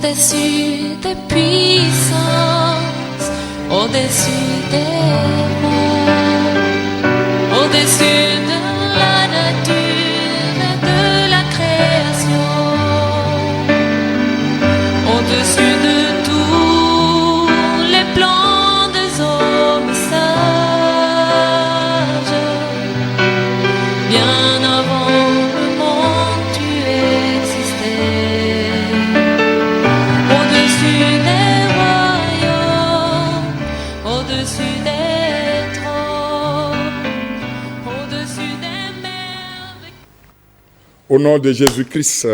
au-dessus des puissances, au-dessus des mots, au-dessus de la nature et de la création, au-dessus de tous les plans des hommes sages, bien avant le monde tu existais, au-dessus des royaumes, au-dessus des trônes, au-dessus des mers. Au nom de Jésus-Christ,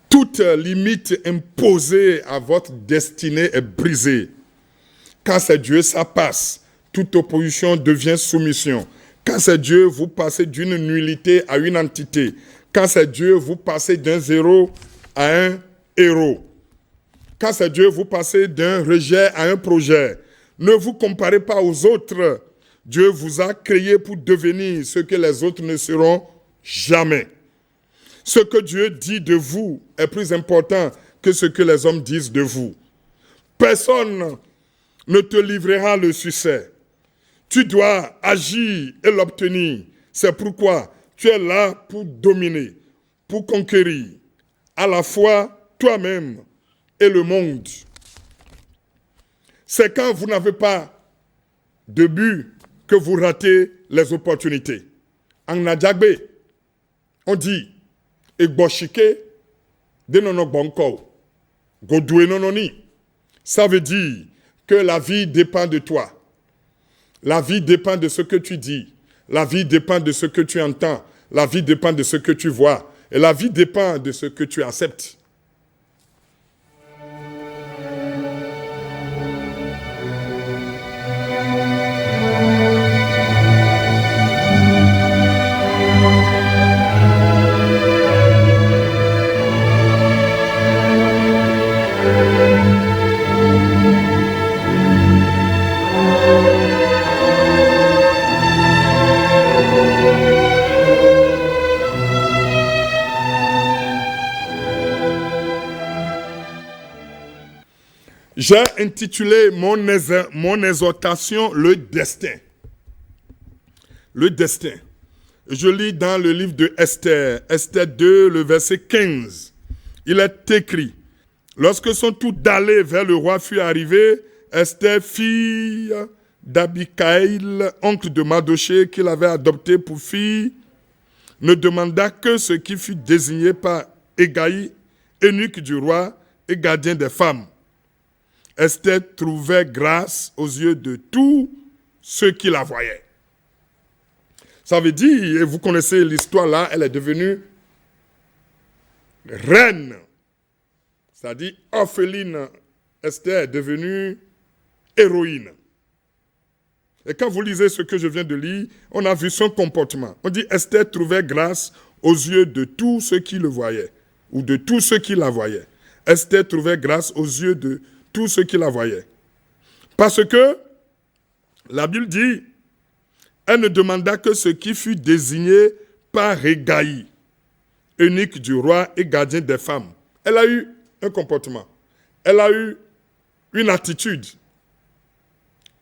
toute limite imposée à votre destinée est brisée. Quand c'est Dieu, ça passe. Toute opposition devient soumission. Quand c'est Dieu, vous passez d'une nullité à une entité. Quand c'est Dieu, vous passez d'un zéro à un héros. Quand c'est Dieu, vous passez d'un rejet à un projet. Ne vous comparez pas aux autres. Dieu vous a créé pour devenir ce que les autres ne seront jamais. Ce que Dieu dit de vous est plus important que ce que les hommes disent de vous. Personne ne te livrera le succès. Tu dois agir et l'obtenir. C'est pourquoi tu es là pour dominer, pour conquérir, à la fois toi-même et le monde. C'est quand vous n'avez pas de but que vous ratez les opportunités. En Nadjagbe, on dit Egboshike de nono bonko, godoué nononi. Ça veut dire que la vie dépend de toi. La vie dépend de ce que tu dis. La vie dépend de ce que tu entends. La vie dépend de ce que tu vois. Et la vie dépend de ce que tu acceptes. J'ai intitulé mon exhortation « Le destin ». Le destin. Je lis dans le livre de Esther, Esther 2, le verset 15. Il est écrit, « Lorsque son tour d'aller vers le roi fut arrivé, Esther, fille d'Abikaïl, oncle de Mardochée, qu'il avait adopté pour fille, ne demanda que ce qui fut désigné par Hégaï, eunuque du roi et gardien des femmes. Esther trouvait grâce aux yeux de tous ceux qui la voyaient. » Ça veut dire, et vous connaissez l'histoire là, elle est devenue reine. C'est-à-dire orpheline. Esther est devenue héroïne. Et quand vous lisez ce que je viens de lire, on a vu son comportement. On dit Esther trouvait grâce aux yeux de tous ceux qui le voyaient, ou de tous ceux qui la voyaient. Esther trouvait grâce aux yeux de tous ceux qui la voyaient. Parce que la Bible dit, elle ne demanda que ce qui fut désigné par Hégaï, eunuque du roi et gardien des femmes. Elle a eu un comportement. Elle a eu une attitude.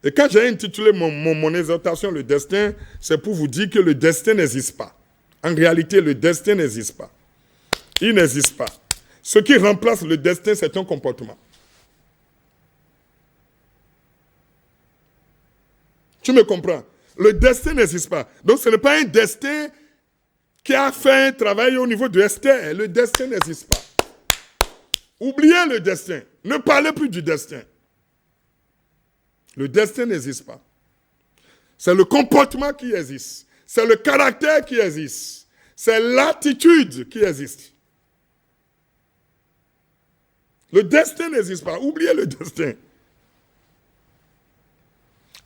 Et quand j'ai intitulé mon exhortation « Le destin », c'est pour vous dire que le destin n'existe pas. En réalité, le destin n'existe pas. Il n'existe pas. Ce qui remplace le destin, c'est un comportement. Tu me comprends? Le destin n'existe pas. Donc ce n'est pas un destin qui a fait un travail au niveau de Esther. Le destin n'existe pas. Oubliez le destin. Ne parlez plus du destin. Le destin n'existe pas. C'est le comportement qui existe. C'est le caractère qui existe. C'est l'attitude qui existe. Le destin n'existe pas. Oubliez le destin.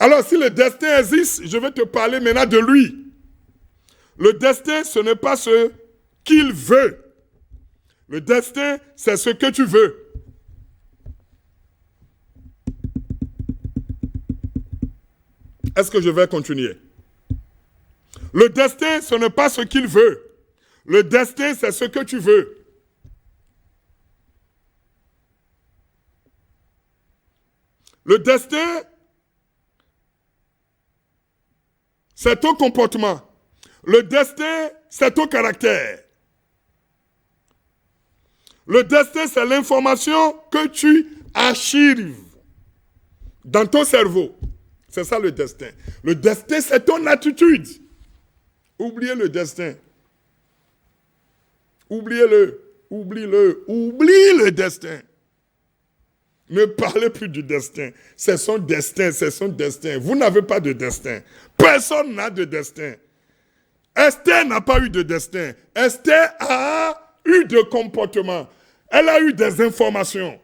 Alors, si le destin existe, je vais te parler maintenant de lui. Le destin, ce n'est pas ce qu'il veut. Le destin, c'est ce que tu veux. Est-ce que je vais continuer? Le destin, ce n'est pas ce qu'il veut. Le destin, c'est ce que tu veux. Le destin, c'est ton comportement. Le destin, c'est ton caractère. Le destin, c'est l'information que tu archives dans ton cerveau. C'est ça le destin. Le destin, c'est ton attitude. Oubliez le destin. Oubliez-le. Oublie-le. Oublie le destin. Ne parlez plus du destin. C'est son destin, c'est son destin. Vous n'avez pas de destin. Personne n'a de destin. Esther n'a pas eu de destin. Esther a eu de comportement. Elle a eu des informations.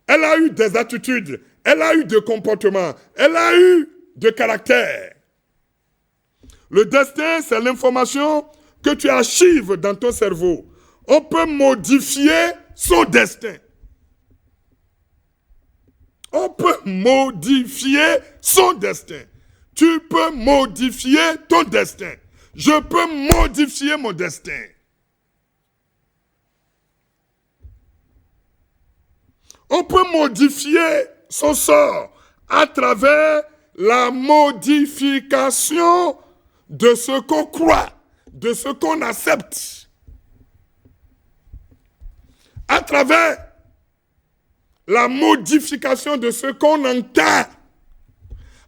Elle a eu des attitudes. Elle a eu de comportement. Elle a eu de caractère. Le destin, c'est l'information que tu archives dans ton cerveau. On peut modifier son destin. On peut modifier son destin. Tu peux modifier ton destin. Je peux modifier mon destin. On peut modifier son sort à travers la modification de ce qu'on croit, de ce qu'on accepte. À travers la modification de ce qu'on entend,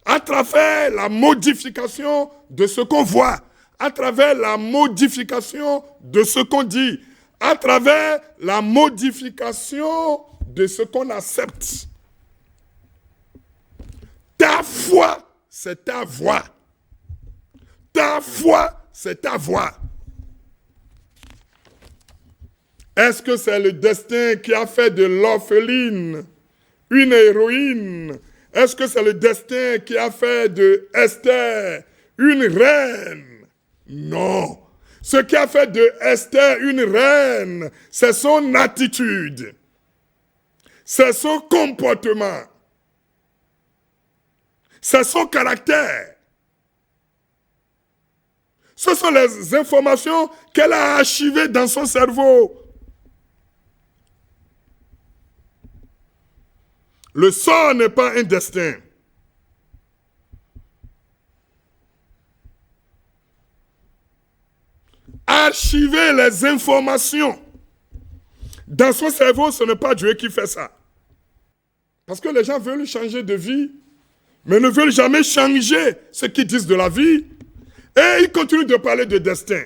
à travers la modification de ce qu'on voit, à travers la modification de ce qu'on dit, à travers la modification de ce qu'on accepte. Ta foi, c'est ta voix. Ta foi, c'est ta voix. Est-ce que c'est le destin qui a fait de l'orpheline une héroïne? Est-ce que c'est le destin qui a fait de Esther une reine? Non. Ce qui a fait de Esther une reine, c'est son attitude. C'est son comportement. C'est son caractère. Ce sont les informations qu'elle a archivées dans son cerveau. Le sort n'est pas un destin. Archiver les informations dans son cerveau, ce n'est pas Dieu qui fait ça. Parce que les gens veulent changer de vie, mais ne veulent jamais changer ce qu'ils disent de la vie. Et ils continuent de parler de destin.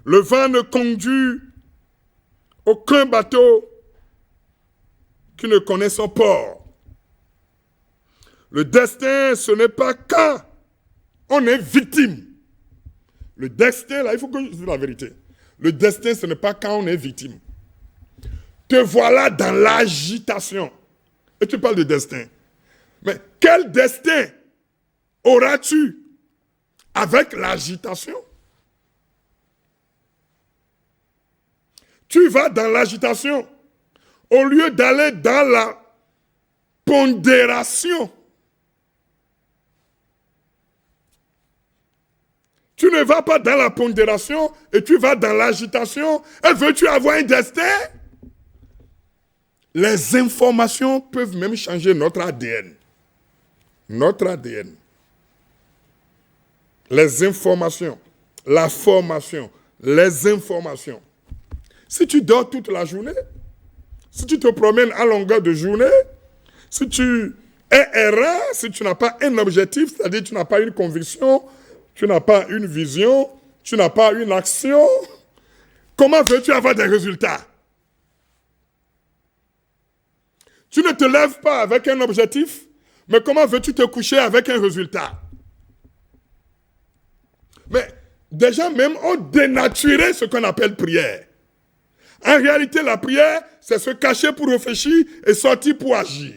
Le vent ne conduit aucun bateau qui ne connaît son port. Le destin, ce n'est pas quand on est victime. Le destin, là, il faut que je dise la vérité. Le destin, ce n'est pas quand on est victime. Te voilà dans l'agitation. Et tu parles de destin. Mais quel destin auras-tu avec l'agitation? Tu vas dans l'agitation au lieu d'aller dans la pondération. Tu ne vas pas dans la pondération et tu vas dans l'agitation. Et veux-tu avoir un destin? Les informations peuvent même changer notre ADN. Notre ADN. Les informations, la formation, les informations. Si tu dors toute la journée, si tu te promènes à longueur de journée, si tu es errant, si tu n'as pas un objectif, c'est-à-dire tu n'as pas une conviction, tu n'as pas une vision, tu n'as pas une action, comment veux-tu avoir des résultats? Tu ne te lèves pas avec un objectif, mais comment veux-tu te coucher avec un résultat? Mais des gens même ont dénaturé ce qu'on appelle prière. En réalité, la prière, c'est se cacher pour réfléchir et sortir pour agir.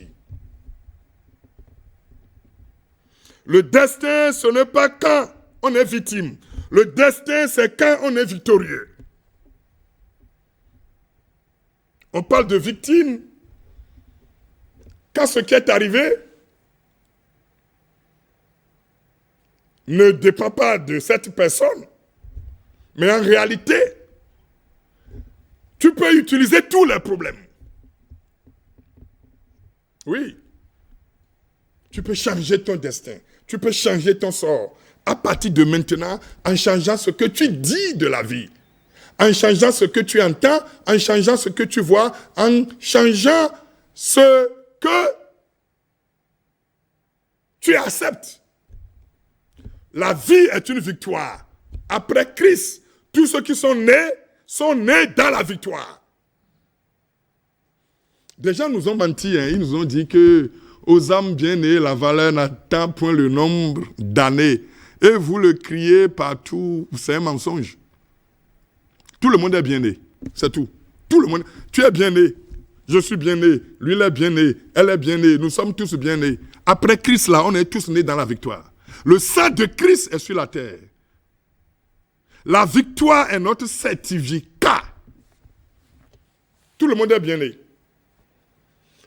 Le destin, ce n'est pas quand on est victime. Le destin, c'est quand on est victorieux. On parle de victime quand ce qui est arrivé ne dépend pas de cette personne, mais en réalité, tu peux utiliser tous les problèmes. Oui. Tu peux changer ton destin. Tu peux changer ton sort. À partir de maintenant, en changeant ce que tu dis de la vie. En changeant ce que tu entends, en changeant ce que tu vois, en changeant ce que tu acceptes. La vie est une victoire. Après Christ, tous ceux qui sont nés dans la victoire. Des gens nous ont menti, ils nous ont dit que aux âmes bien-nées, la valeur n'atteint point le nombre d'années. Et vous le criez partout, c'est un mensonge. Tout le monde est bien-né, c'est tout. Tout le monde, tu es bien-né, je suis bien-né, lui il est bien-né, elle est bien-née, nous sommes tous bien-nés. Après Christ, là, on est tous nés dans la victoire. Le sang de Christ est sur la terre. La victoire est notre certificat. Tout le monde est bien-né.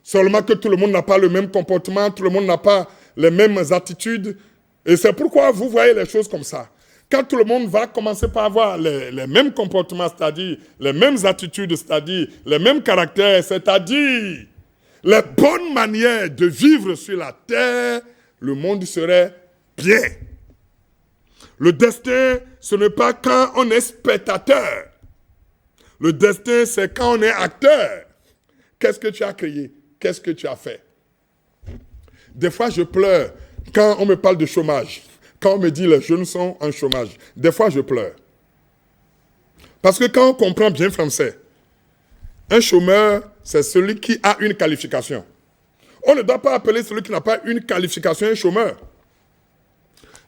Seulement que tout le monde n'a pas le même comportement, tout le monde n'a pas les mêmes attitudes. Et c'est pourquoi vous voyez les choses comme ça. Quand tout le monde va commencer par avoir les mêmes comportements, c'est-à-dire les mêmes attitudes, c'est-à-dire les mêmes caractères, c'est-à-dire les bonnes manières de vivre sur la terre, le monde serait bien. Le destin, ce n'est pas quand on est spectateur. Le destin, c'est quand on est acteur. Qu'est-ce que tu as créé? Qu'est-ce que tu as fait? Des fois, je pleure quand on me parle de chômage. Quand on me dit les jeunes sont en chômage. Des fois, je pleure. Parce que quand on comprend bien français, un chômeur, c'est celui qui a une qualification. On ne doit pas appeler celui qui n'a pas une qualification un chômeur.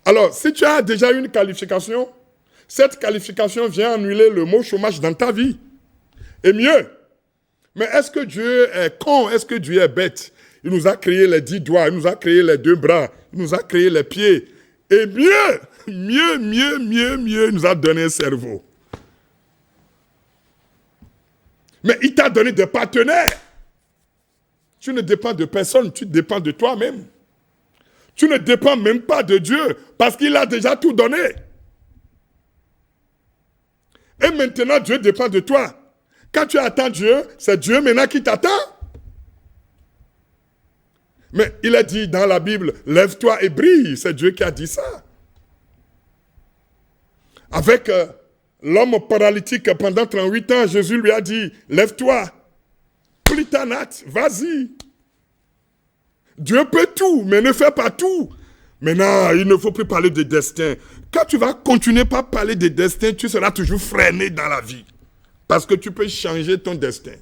Alors, si tu as déjà une qualification, cette qualification vient annuler le mot chômage dans ta vie. Et mieux, mais est-ce que Dieu est con? Est-ce que Dieu est bête? Il nous a créé les 10 doigts, il nous a créé les 2 bras, il nous a créé les pieds. Et mieux, il nous a donné un cerveau. Mais il t'a donné des partenaires. Tu ne dépends de personne, tu dépends de toi-même. Tu ne dépends même pas de Dieu, parce qu'il a déjà tout donné. Et maintenant, Dieu dépend de toi. Quand tu attends Dieu, c'est Dieu maintenant qui t'attend. Mais il a dit dans la Bible, lève-toi et brille. C'est Dieu qui a dit ça. Avec l'homme paralytique pendant 38 ans, Jésus lui a dit, lève-toi, plie ta natte, vas-y. Dieu peut tout, mais ne fait pas tout. Maintenant, il ne faut plus parler de destin. Quand tu vas continuer par parler de destin, tu seras toujours freiné dans la vie. Parce que tu peux changer ton destin.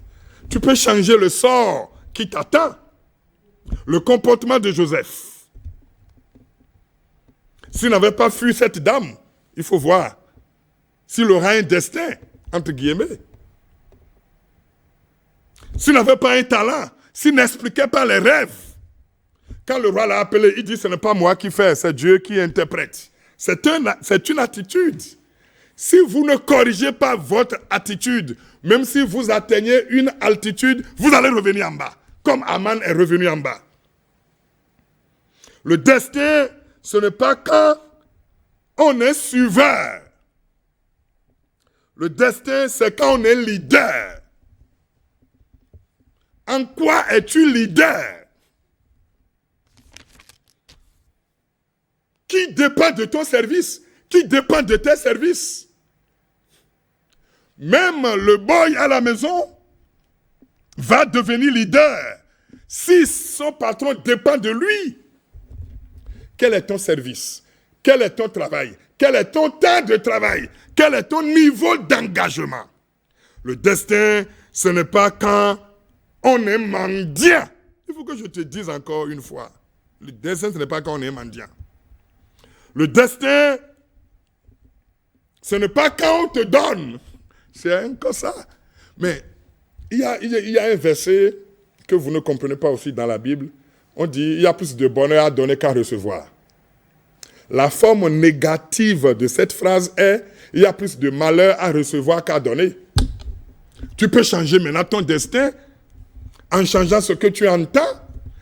Tu peux changer le sort qui t'attend. Le comportement de Joseph. S'il n'avait pas fui cette dame, il faut voir s'il aura un destin, entre guillemets. S'il n'avait pas un talent, s'il n'expliquait pas les rêves. Quand le roi l'a appelé, il dit, ce n'est pas moi qui fais, c'est Dieu qui interprète. C'est une attitude. Si vous ne corrigez pas votre attitude, même si vous atteignez une altitude, vous allez revenir en bas, comme Aman est revenu en bas. Le destin, ce n'est pas quand on est suiveur. Le destin, c'est quand on est leader. En quoi es-tu leader? Qui dépend de ton service? Qui dépend de tes services? Même le boy à la maison va devenir leader si son patron dépend de lui. Quel est ton service? Quel est ton travail? Quel est ton temps de travail? Quel est ton niveau d'engagement? Le destin, ce n'est pas quand on est mendiant. Il faut que je te dise encore une fois. Le destin, ce n'est pas quand on est mendiant. Le destin, ce n'est pas quand on te donne. C'est comme ça. Mais il y a un verset que vous ne comprenez pas aussi dans la Bible. On dit, il y a plus de bonheur à donner qu'à recevoir. La forme négative de cette phrase est, il y a plus de malheur à recevoir qu'à donner. Tu peux changer maintenant ton destin en changeant ce que tu entends,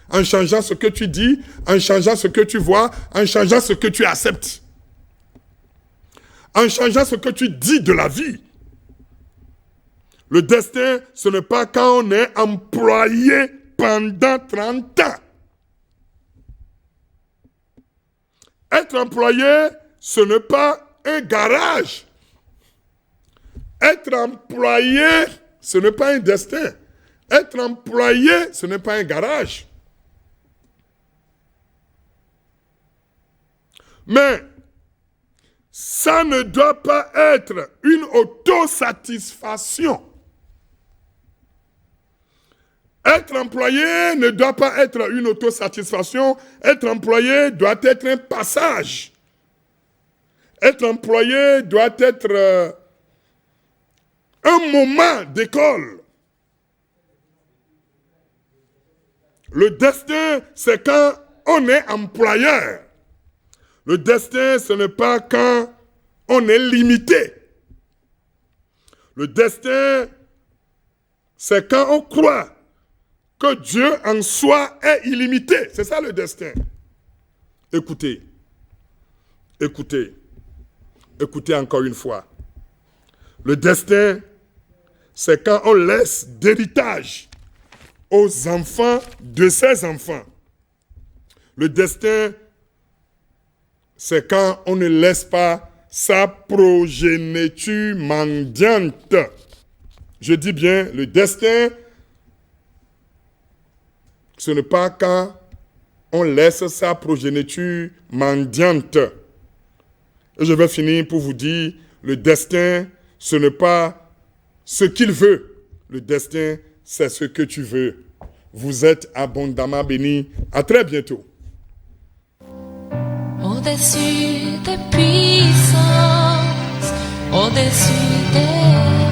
en changeant ce que tu dis, en changeant ce que tu vois, en changeant ce que tu acceptes. En changeant ce que tu dis de la vie. Le destin, ce n'est pas quand on est employé pendant 30 ans. Être employé, ce n'est pas un garage. Être employé, ce n'est pas un destin. Être employé, ce n'est pas un garage. Mais ça ne doit pas être une autosatisfaction. Être employé ne doit pas être une autosatisfaction. Être employé doit être un passage. Être employé doit être un moment d'école. Le destin, c'est quand on est employeur. Le destin, ce n'est pas quand on est limité. Le destin, c'est quand on croit que Dieu en soi est illimité. C'est ça le destin. Écoutez. Écoutez. Écoutez encore une fois. Le destin, c'est quand on laisse d'héritage aux enfants de ses enfants. Le destin, c'est quand on ne laisse pas sa progéniture mendiante. Je dis bien, le destin, ce n'est pas quand on laisse sa progéniture mendiante. Et je vais finir pour vous dire, le destin, ce n'est pas ce qu'il veut. Le destin, c'est ce que tu veux. Vous êtes abondamment bénis. À très bientôt. Au-dessus des puissances, au-dessus des